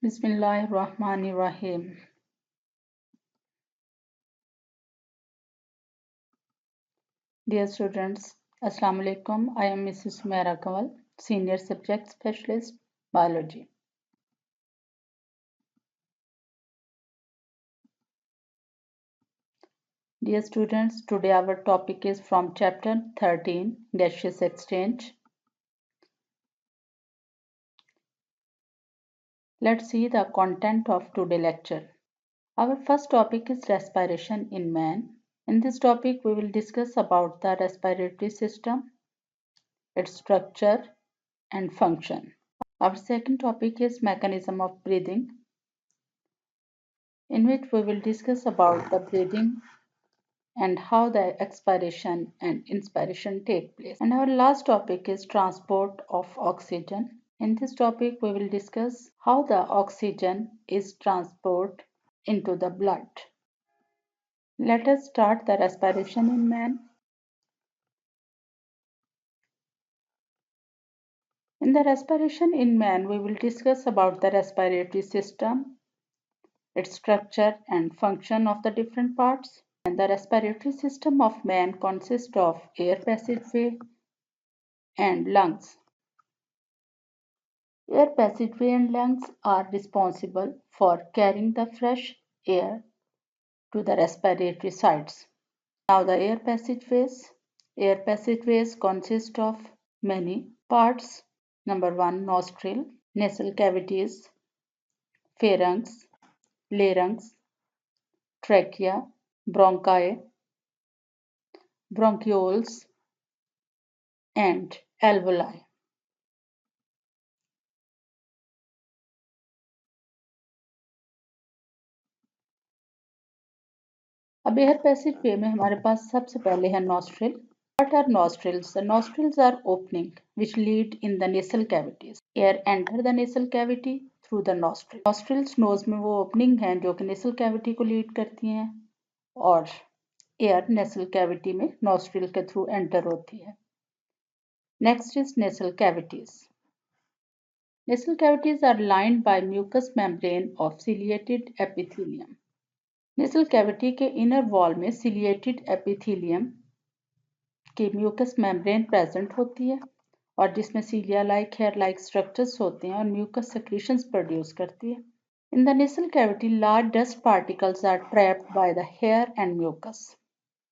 Bismillahirrahmanirrahim. Dear students, Assalamu alaikum. I am Mrs. Sumaira Kawal, Senior Subject Specialist, Biology. Dear students, today our topic is from Chapter 13, Gaseous Exchange. Let's see the content of today's lecture. Our first topic is respiration in man. In this topic, we will discuss about the respiratory system, its structure and function. Our second topic is mechanism of breathing, in which we will discuss about the breathing and how the expiration and inspiration take place. And our last topic is transport of oxygen. In this topic, we will discuss how the oxygen is transported into the blood. Let us start the respiration in man. In the respiration in man, we will discuss about the respiratory system, its structure and function of the different parts. And the respiratory system of man consists of air passageway and lungs. Air passageway and lungs are responsible for carrying the fresh air to the respiratory sites. Now the air passageways. Air passageways consist of many parts. Number 1, nostril, nasal cavities, pharynx, larynx, trachea, bronchi, bronchioles, and alveoli. अब air passage वे में हमारे पास सबसे पहले है nostril. What are nostrils? The nostrils are opening which lead in the nasal cavities. Air enter the nasal cavity through the nostril. Nostrils nose में वो opening हैं जो कि nasal cavity को lead करती हैं और air nasal cavity में nostril के through enter होती है. Next is nasal cavities. Nasal cavities are lined by mucous membrane of ciliated epithelium. Nasal cavity के इनर वॉल में सिलिएटेड एपिथेलियम की म्यूकस मेम्ब्रेन प्रेजेंट होती है और जिसमें cilia like hair like structures होते हैं और म्यूकस सेक्रीशंस प्रोड्यूस करती है. In the nasal cavity large dust particles are trapped by the hair and mucus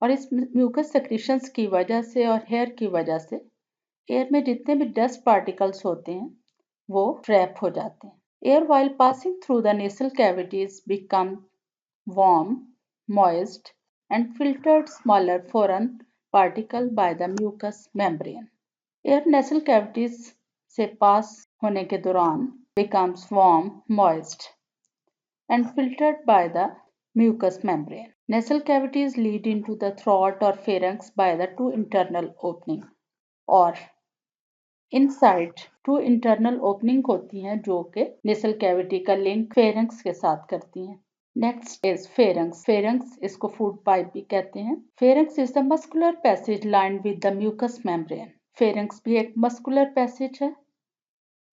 और इस म्यूकस सेक्रीशंस की वजह से और हेयर की वजह से एयर में जितने भी डस्ट पार्टिकल्स होते हैं वो ट्रैप हो जाते हैं. Air while passing through the nasal cavities become warm, moist, and filtered smaller foreign particle by the mucous membrane. Air nasal cavities से pass होने के दौरान becomes warm, moist, and filtered by the mucous membrane. Nasal cavities lead into the throat or pharynx by the two internal opening और inside two internal opening होती हैं जो कि nasal cavity का लिंक फेरेंक्स के साथ करती हैं. Next is pharynx. फेरेंक्स इसको फूड पाइप भी कहते हैं. Pharynx is the muscular passage lined with the mucus membrane. Pharynx भी एक मस्कुलर पैसेज है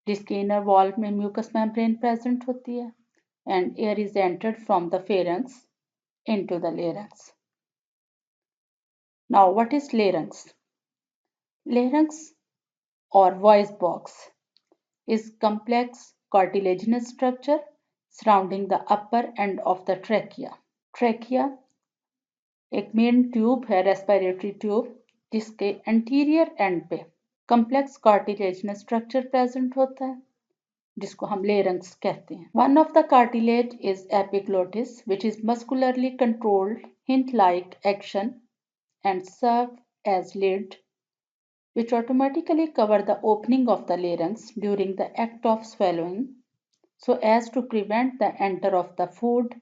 जिसके इनर वॉल में म्यूकस मेम्ब्रेन प्रेजेंट होती है and air is entered from the pharynx into the larynx. Now what is larynx? Larynx or voice box is complex cartilaginous structure surrounding the upper end of the trachea. Trachea एक main tube है respiratory tube जिसके anterior and पे complex cartilaginous structure present होता है जिसको हम larynx कहते हैं. One of the cartilage is epiglottis which is muscularly controlled hint-like action and serve as lid which automatically cover the opening of the larynx during the act of swallowing so as to prevent the enter of the food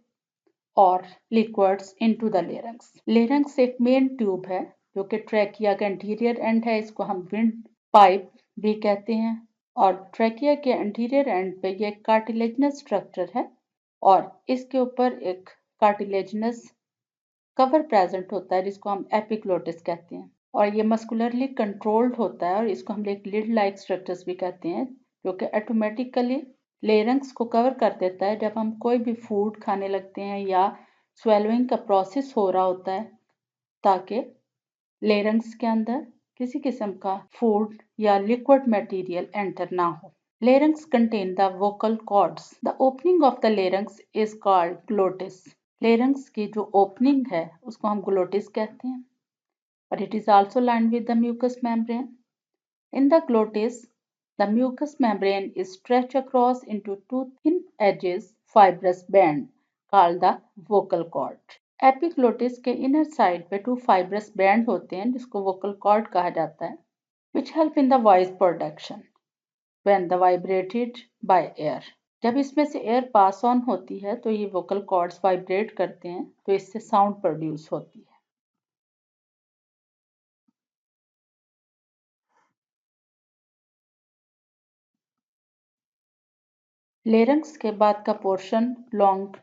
or liquids into the larynx. Larynx एक main tube है जो कि trachea का anterior and है. इसको हम wind pipe भी कहते हैं और ट्रैकिया के एंटीरियर एंड पे ये कार्टिलेजिनस स्ट्रक्चर है और इसके ऊपर एक कार्टिलेजिनस कवर प्रेजेंट होता है जिसको हम एपिग्लोटिस कहते हैं और ये मस्कुलरली कंट्रोल्ड होता है और इसको हम एक लिड लाइक स्ट्रक्चर्स भी कहते हैं जो कि ऑटोमेटिकली लेरिंग्स को कवर कर देता है जब हम कोई भी फूड खाने लगते हैं या स्वेलोइंग का प्रोसेस हो रहा होता है, ताकि लेरिंग्स के अंदर किसी किस्म का फूड या लिक्विड मटेरियल एंटर ना हो। Larynx contain the vocal cords. The opening of the larynx is called glottis. Larynx की जो opening है उसको हम glottis कहते हैं, but it is also lined with the mucous membrane. In the glottis, the mucous membrane is stretched across into two thin edges fibrous band called the vocal cord. Epiglottis के inner side पे two fibrous band होते हैं जिसको vocal cord कहा जाता है, which help in the voice production when the vibrated by air. जब इसमें से एयर पास ऑन होती है तो ये वोकल कॉर्ड्स वाइब्रेट करते हैं तो इससे साउंड प्रोड्यूस होती है। लेरिंक्स के बाद का पोर्शन लॉन्ग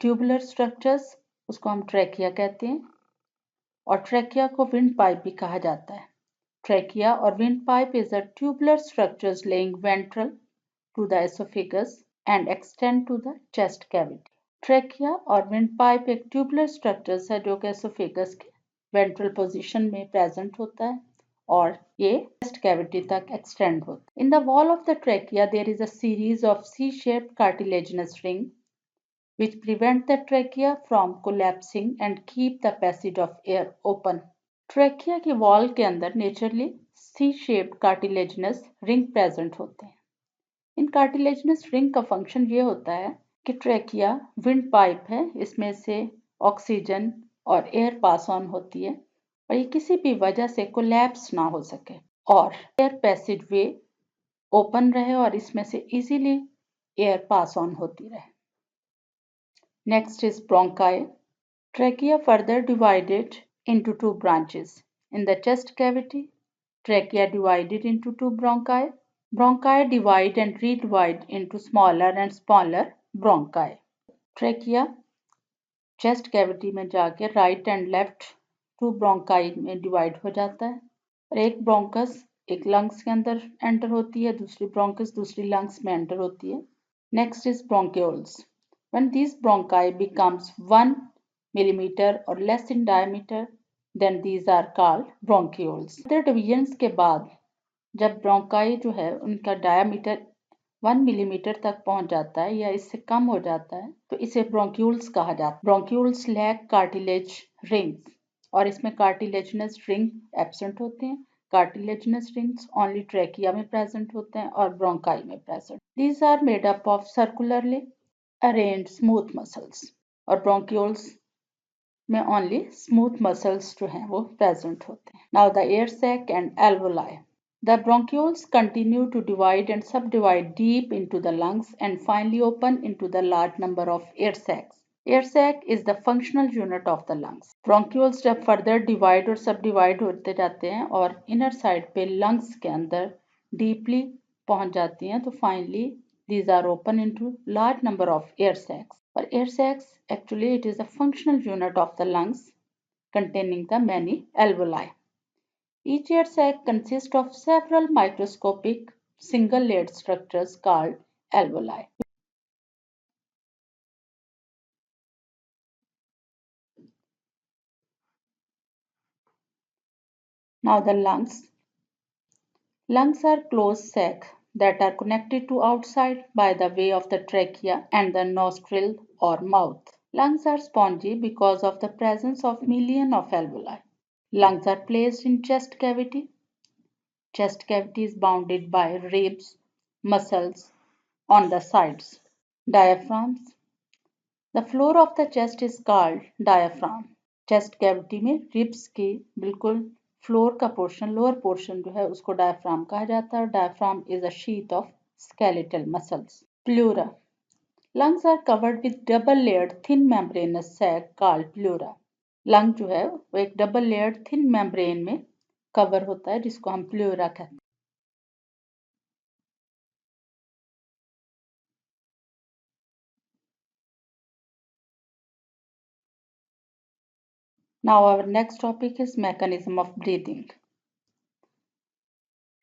ट्यूबुलर स्ट्रक्चर्स, उसको हम ट्रैकिया कहते हैं, और ट्रैकिया को विंड पाइप भी कहा जाता है। ट्रैकिया और windpipe is a tubular structures lying ventral to the oesophagus and extend to the chest cavity. Trachea और विंड पाइप एक ट्यूबुलर स्ट्रक्चर्स है जो कि एसोफेगस के वेंट्रल पोजीशन में प्रेजेंट होता है और ये चेस्ट कैविटी तक एक्सटेंड होता है। In the wall of the trachea there is a series of C-shaped cartilaginous ring which prevent the trachea from collapsing and keep the passage of air open. Trachea की wall के अंदर naturally C-shaped cartilaginous ring present होते हैं। इन cartilaginous ring का function ये होता है कि ट्रैकिया विंड पाइप है, इसमें से ऑक्सीजन और एयर पास ऑन होती है और ये किसी भी वजह से कोलैप्स ना हो सके और एयर पैसेज वे ओपन रहे और इसमें से इजीली एयर पास ऑन होती रहे। Next is bronchi. Trachea further divided into two branches. In the chest cavity, trachea divided into two bronchi. Bronchi divide and redivide into smaller and smaller bronchi. Trachea chest cavity में जाके right and left two bronchi में divide हो जाता है और एक bronchus एक lungs के अंदर enter होती है, दूसरी bronchus दूसरी lungs में enter होती है। Next is bronchioles. When these bronchi becomes 1 millimeter or less in diameter, then these are called bronchioles. Other divisions के बाद जब ब्रोंकाई जो है उनका डायमीटर 1 मिलीमीटर तक पहुंच जाता है या इससे कम हो जाता है तो इसे ब्रोंक्यूल्स कहा जाता है। ब्रोंक्यूल्स लैक कार्टिलेज रिंग्स और इसमें कार्टिलेजिनस रिंग एब्सेंट होते हैं। कार्टिलेजिनस रिंग्स ओनली ट्रैकिया में प्रेजेंट होते हैं और ब्रोंकाई में present. These are made up of circularly arranged smooth muscles और ब्रोंक्यूल्स में ओनली स्मूथ मसल्स जो हैं वो प्रेजेंट होते हैं। Now the air sac and alveoli. The bronchioles continue to divide and subdivide deep into the lungs and finally open into the large number of air sacs. Air sac is the functional unit of the lungs. Bronchioles जब further divide और subdivide होते जाते हैं और inner side पे lungs के अंदर deeply पहुंच जाती हैं तो finally these are open into large number of air sacs. और air sacs actually it is a functional unit of the lungs containing the many alveoli. Each air sac consists of several microscopic single-layered structures called alveoli. Now the lungs. Lungs are closed sacs that are connected to outside by the way of the trachea and the nostril or mouth. Lungs are spongy because of the presence of millions of alveoli. Lungs are placed in chest cavity. Chest cavity is bounded by ribs, muscles on the sides. Diaphragms. The floor of the chest is called diaphragm. Chest cavity में ribs के बिल्कुल floor का portion lower portion जो है उसको diaphragm कहा जाता है और diaphragm is a sheath of skeletal muscles. Pleura. Lungs are covered with double layered thin membranous sac called pleura. Lung जो है वो एक डबल लेयर्ड थिन मेम्ब्रेन में कवर होता है जिसको हम प्लूरा कहते हैं। Now our next topic is mechanism of breathing.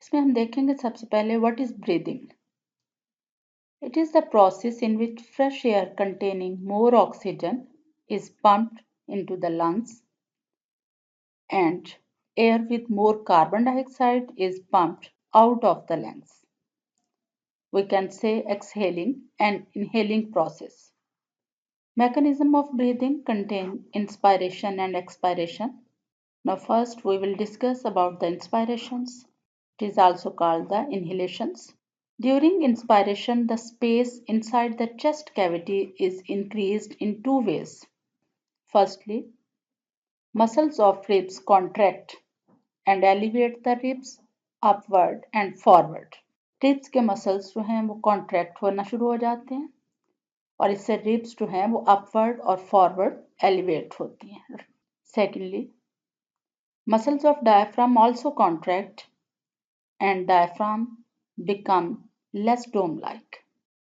इसमें हम देखेंगे सबसे पहले what is breathing. It is the process in which fresh air containing more oxygen is pumped into the lungs and air with more carbon dioxide is pumped out of the lungs. We can say exhaling and inhaling process. Mechanism of breathing contain inspiration and expiration. Now first we will discuss about the inspirations. It is also called the inhalations. During inspiration, the space inside the chest cavity is increased in two ways. Firstly, muscles of ribs contract and elevate the ribs upward and forward. Ribs के muscles जो हैं वो contract होना शुरू हो जाते हैं और इससे रिब्स जो हैं वो अपवर्ड और फॉरवर्ड एलिवेट होती हैं. Secondly, muscles of diaphragm also contract and diaphragm become less dome like.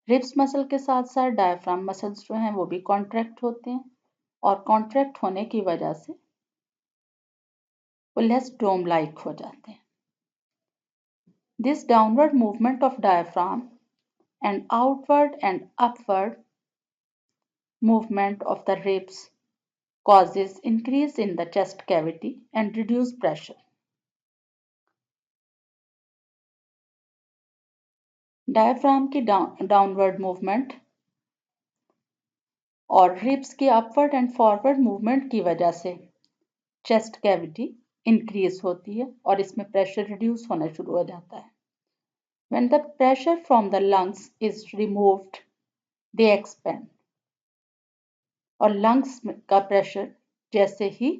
Ribs muscle के साथ साथ डायफ्राम मसल्स जो हैं वो भी कॉन्ट्रैक्ट होते हैं और कॉन्ट्रैक्ट होने की वजह से वो लेस डोम लाइक हो जाते हैं. This downward movement of diaphragm and outward and upward movement of the ribs causes increase in the chest cavity and reduce pressure. Diaphragm की डाउनवर्ड मूवमेंट और रिब्स की अपवर्ड एंड फॉरवर्ड मूवमेंट की वजह से chest cavity increase होती है और इसमें प्रेशर रिड्यूस होना शुरू हो जाता है. When the pressure from the lungs is removed, they expand. और लंग्स का प्रेशर जैसे ही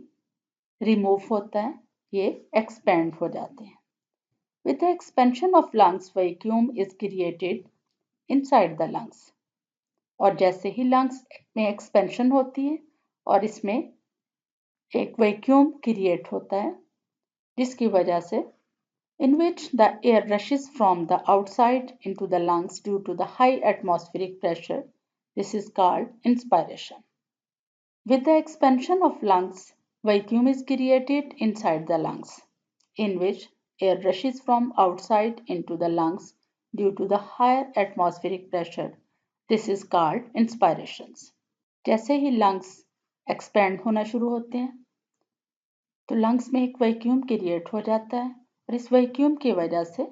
रिमूव होता है ये एक्सपेंड हो जाते हैं. With the expansion of lungs, vacuum is created inside the lungs. और जैसे ही लंग्स में एक्सपेंशन होती है और इसमें एक वैक्यूम क्रिएट होता है जिसकी वजह से in which the air rushes from the outside into the lungs due to the high atmospheric pressure. This is called inspiration. With the expansion of lungs, vacuum is created inside the lungs, in which air rushes from outside into the lungs due to the higher atmospheric pressure. This is called inspirations. जैसे ही lungs expand होना शुरू होते हैं तो lungs में एक vacuum create हो जाता है और इस vacuum की वजह से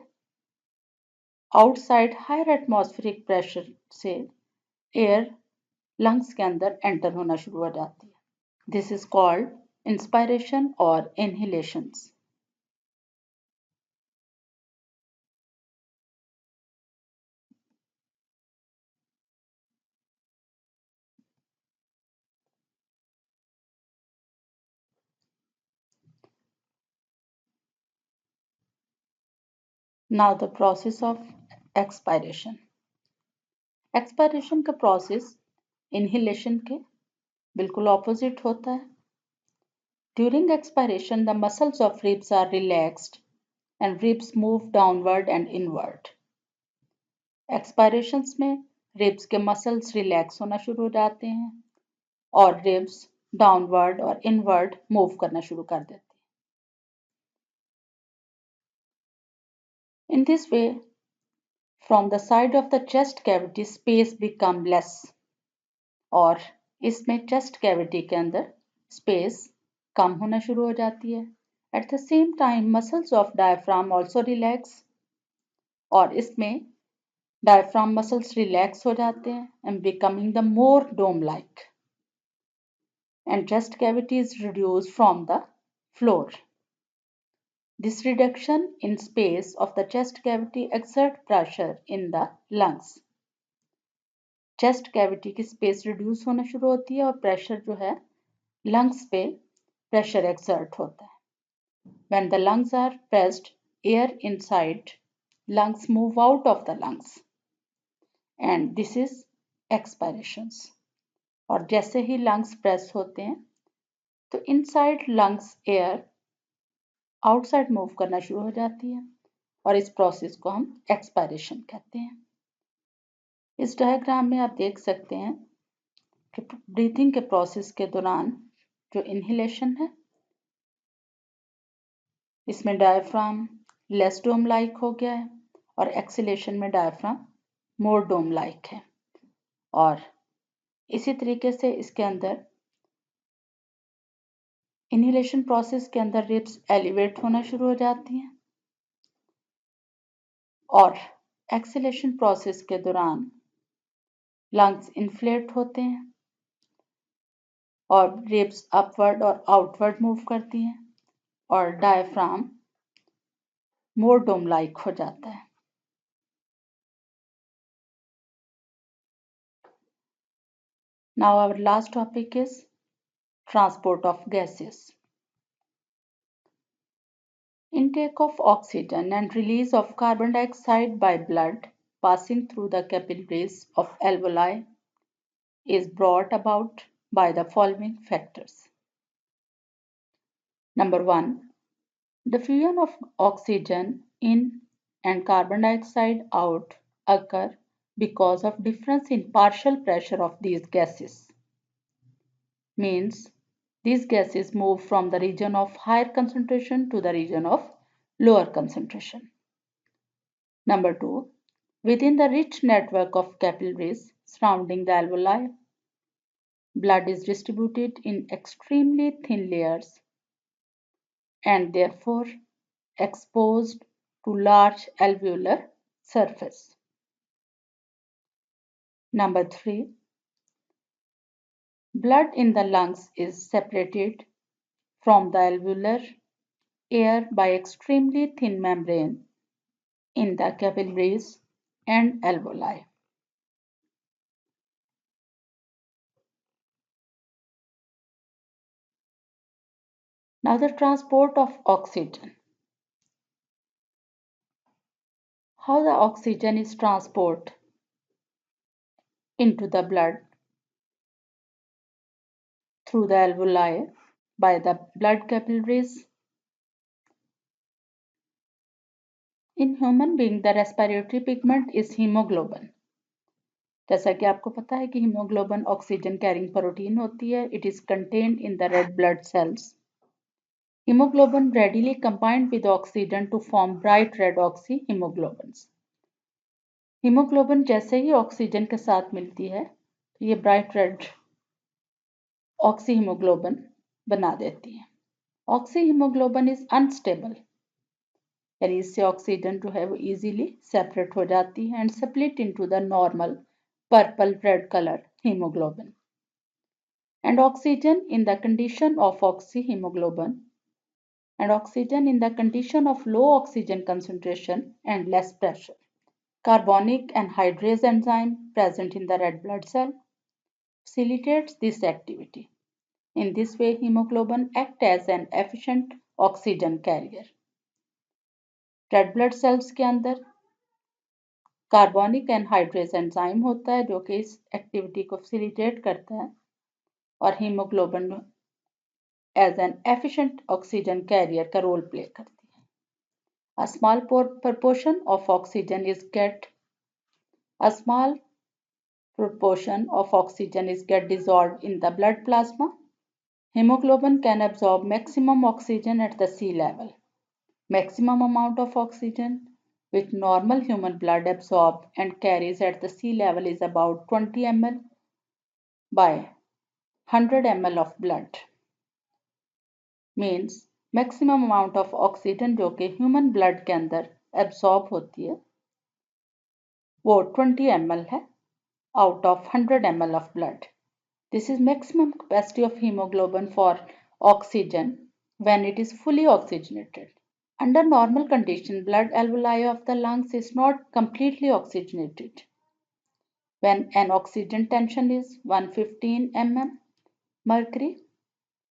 आउटसाइड हायर एटमॉस्फेरिक प्रेशर से एयर लंग्स के अंदर एंटर होना शुरू हो जाती है. दिस इज कॉल्ड इंस्पायरेशन और inhalations. Now the process of expiration. Expiration का प्रोसेस इनहेलेशन के बिल्कुल ऑपोजिट होता है. During expiration the muscles of ribs are relaxed and ribs move downward and inward. Expirations में रिब्स के मसल्स रिलैक्स होना शुरू हो जाते हैं और रिब्स डाउनवर्ड और इनवर्ड मूव करना शुरू कर देते हैं. In this way, from the side of the chest cavity space become less. और इसमें chest cavity के अंदर space कम होना शुरू हो जाती है. At the same time, muscles of diaphragm also relax. और इसमें diaphragm muscles relax हो जाते हैं and becoming the more dome-like. And chest cavity is reduced from the floor. This reduction in space of the chest cavity exert pressure in the lungs. Chest cavity की space reduce होना शुरू होती है और pressure जो है lungs पे pressure exert होता है. When the lungs are pressed, air inside lungs move out of the lungs and this is expirations. और जैसे ही लंग्स प्रेस होते हैं तो inside lungs air outside move करना शुरू हो जाती है और इस प्रोसेस को हम एक्सपायरेशन कहते हैं. इस डायग्राम में आप देख सकते हैं कि ब्रीथिंग के प्रोसेस के दौरान जो इनहेलेशन है इसमें डायफ्राम लेस डोम लाइक हो गया है और एक्सहेलेशन में डायफ्राम मोर डोम लाइक है। और इसी तरीके से इसके अंदर इनहेलेशन प्रोसेस के अंदर रिब्स एलिवेट होना शुरू हो जाती हैं और एक्सहेलेशन प्रोसेस के दौरान लंग्स इन्फ्लेट होते हैं और रिब्स अपवर्ड और आउटवर्ड मूव करती हैं और डायफ्राम मोर डोम लाइक हो जाता है। Now our last topic is transport of gases. Intake of oxygen and release of carbon dioxide by blood passing through the capillaries of alveoli is brought about by the following factors. Number 1. Diffusion of oxygen in and carbon dioxide out occur because of difference in partial pressure of these gases. Means these gases move from the region of higher concentration to the region of lower concentration. Number 2. Within the rich network of capillaries surrounding the alveoli, blood is distributed in extremely thin layers and therefore exposed to large alveolar surface. Number 3. Blood in the lungs is separated from the alveolar air by extremely thin membrane in the capillaries and alveoli. Now the transport of oxygen. How the oxygen is transported into the blood through the alveoli by the blood capillaries. In human being, the respiratory pigment is hemoglobin. जैसा कि आपको पता है कि haemoglobin oxygen carrying protein होती है. It is contained in the red blood cells. Hemoglobin readily combined with oxygen to form bright red oxyhemoglobins. Haemoglobin जैसे ही oxygen के साथ मिलती है तो ये ब्राइट रेड ऑक्सीहीमोग्लोबिन बना देती है. ऑक्सीहीमोग्लोबिन इज अनस्टेबल, यानी इससे ऑक्सीजन जो है वो इजीली सेपरेट हो जाती है and split into the normal purple red colour haemoglobin. And oxygen in the condition of oxyhemoglobin and oxygen in the condition of low oxygen concentration and less pressure. Carbonic anhydrase enzyme present in the red blood cell facilitates this activity. In this way, hemoglobin acts as an efficient oxygen carrier. Red blood cells के अंदर carbonic anhydrase enzyme होता है जो कि इस activity को facilitate करता है और haemoglobin as an efficient oxygen carrier का रोल प्ले करती है. A small proportion of oxygen is dissolved in the blood plasma. Hemoglobin can absorb maximum oxygen at the sea level. Maximum amount of oxygen which normal human blood absorbs and carries at the sea level is about 20 ml by 100 ml of blood. Means maximum amount of oxygen जो कि human blood के अंदर absorb होती है वो 20 ml है out of 100 ml of blood. This is maximum capacity of hemoglobin for oxygen when it is fully oxygenated. Under normal condition, blood alveoli of the lungs is not completely oxygenated. When an oxygen tension is 115 mm mercury,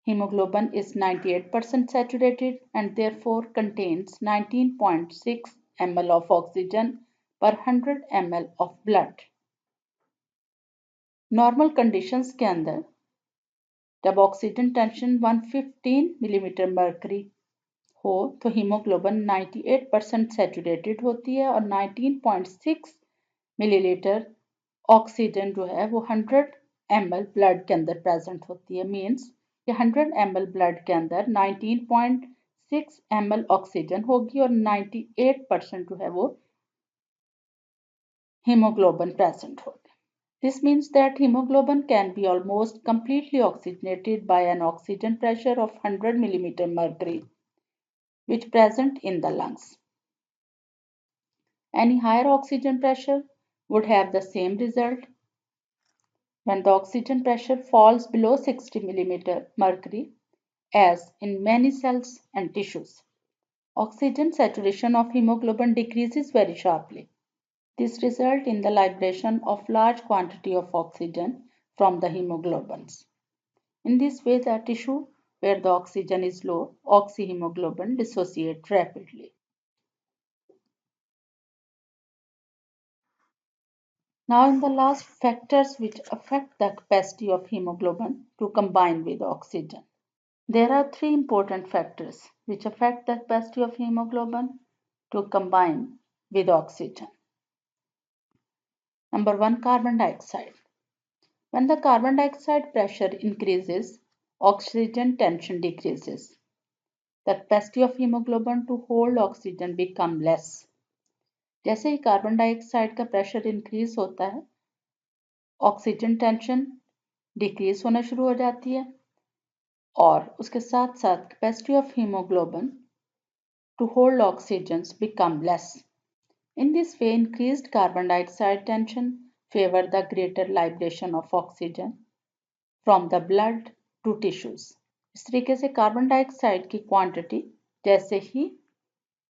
hemoglobin is 98% saturated and therefore contains 19.6 ml of oxygen per 100 ml of blood. Normal conditions के अंदर जब oxygen tension 115 millimetre mercury हो तो haemoglobin 98% saturated होती है और 19.6 millilitre oxygen जो है वो 100 ml ब्लड के अंदर प्रेजेंट होती है. मींस कि 100 ml ब्लड के अंदर 19.6 ml ऑक्सीजन होगी और 98% जो है वो hemoglobin present होते हैं. This means that hemoglobin can be almost completely oxygenated by an oxygen pressure of 100 mm mercury, which present in the lungs. Any higher oxygen pressure would have the same result. When the oxygen pressure falls below 60 mm mercury, as in many cells and tissues, oxygen saturation of hemoglobin decreases very sharply. This results in the liberation of large quantity of oxygen from the hemoglobins. In this way, the tissue where the oxygen is low, oxyhemoglobin dissociates rapidly. Now, in the last, factors which affect the capacity of hemoglobin to combine with oxygen. There are three important factors which affect the capacity of hemoglobin to combine with oxygen. Number one, carbon dioxide. When the carbon dioxide pressure increases, oxygen tension decreases. The capacity of hemoglobin to hold oxygen become less. जैसे ही carbon dioxide का pressure increase होता है, oxygen tension decrease होना शुरू हो जाती है और उसके साथ साथ capacity of haemoglobin to hold oxygen become less. In this way, increased carbon dioxide tension favor the greater liberation of oxygen from the blood to tissues. इस तरीके से कार्बन डाइऑक्साइड की क्वांटिटी जैसे ही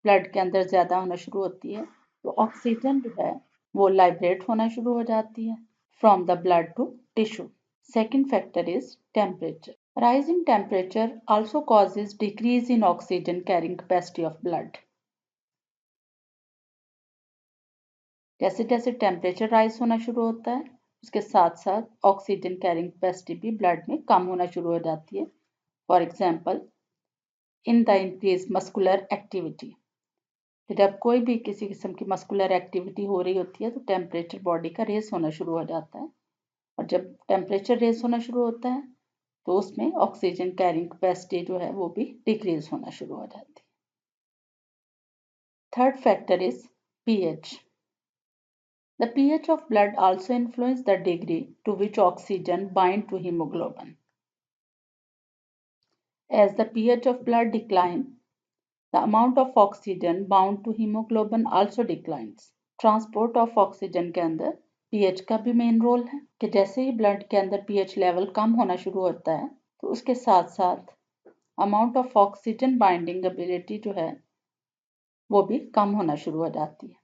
ब्लड के अंदर ज़्यादा होना शुरू होती है तो ऑक्सीजन जो है वो लाइब्रेट होना शुरू हो जाती है from the blood to tissue. Second factor is temperature. Rising temperature also causes decrease in oxygen carrying capacity of blood. जैसे जैसे टेम्परेचर राइज होना शुरू होता है उसके साथ साथ ऑक्सीजन कैरिंग कैपेसिटी भी ब्लड में कम होना शुरू हो जाती है. For example, in the increase muscular activity. जब कोई भी किसी किस्म की मस्कुलर एक्टिविटी हो रही होती है तो टेम्परेचर बॉडी का रेस होना शुरू हो जाता है और जब टेम्परेचर रेस होना शुरू होता है तो उसमें ऑक्सीजन कैरिंग कैपेसिटी जो है वो भी डिक्रीज होना शुरू हो जाती है. Third factor is pH. The pH of blood also influences the degree to which oxygen binds to hemoglobin. As the pH of blood declines, the amount of oxygen bound to hemoglobin also declines. Transport of oxygen के अंदर pH का भी main role है कि जैसे ही blood के अंदर pH level कम होना शुरू होता है तो उसके साथ साथ amount of oxygen binding ability जो है वो भी कम होना शुरू हो जाती है.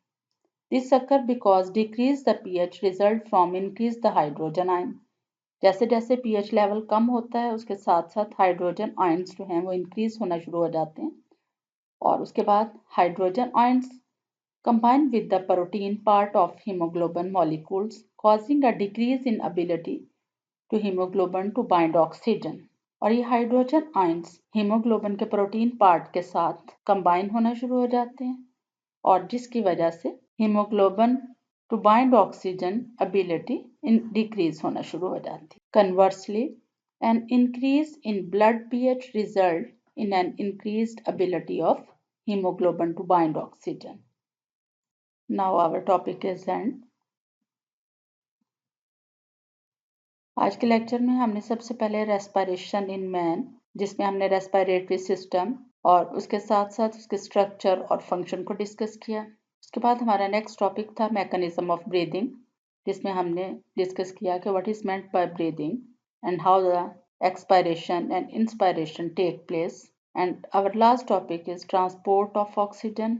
This occur because decrease the pH result from increase the hydrogen ion. जैसे जैसे पीएच लेवल कम होता है उसके साथ साथ हाइड्रोजन आयंस जो हैं वो इंक्रीज होना शुरू हो जाते हैं और उसके बाद hydrogen ions combine with the protein part of hemoglobin molecules, causing a decrease in ability to hemoglobin to bind oxygen. और ये हाइड्रोजन आयंस हीमोग्लोबिन के प्रोटीन पार्ट के साथ कंबाइन होना शुरू हो जाते हैं और जिसकी वजह से haemoglobin to bind oxygen ability decrease होना शुरू हो जाती है. Conversely, an increase in blood pH result in an increased ability of hemoglobin to bind oxygen. Now our topic is end. आज के लेक्चर में हमने सबसे पहले रेस्पिरेशन इन मैन जिसमें हमने रेस्पिरेटरी सिस्टम और उसके साथ साथ उसके स्ट्रक्चर और फंक्शन को डिस्कस किया. उसके बाद हमारा नेक्स्ट टॉपिक था मैकेनिज्म ऑफ ब्रीदिंग जिसमें हमने डिस्कस किया कि what is meant by breathing and how the expiration and inspiration take place. And our last topic is transport of oxygen.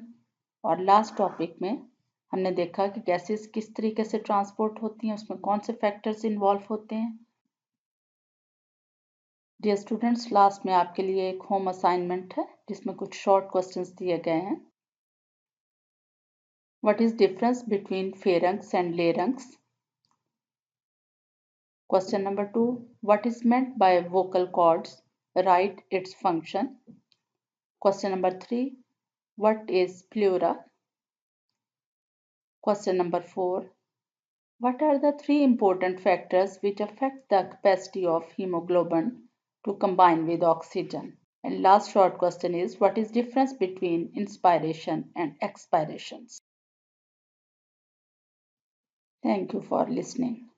और लास्ट टॉपिक में हमने देखा कि गैसेस किस तरीके से ट्रांसपोर्ट होती हैं, उसमें कौन से फैक्टर्स इन्वॉल्व होते हैं. डियर स्टूडेंट्स, लास्ट में आपके लिए एक होम असाइनमेंट है जिसमें कुछ शॉर्ट क्वेश्चंस दिए गए हैं. What is difference between pharynx and larynx. Question number 2, what is meant by vocal cords, write its function. Question number 3, what is pleura. Question number 4. What are the three important factors which affect the capacity of hemoglobin to combine with oxygen? And last short question is, what is difference between inspiration and expirations? Thank you for listening.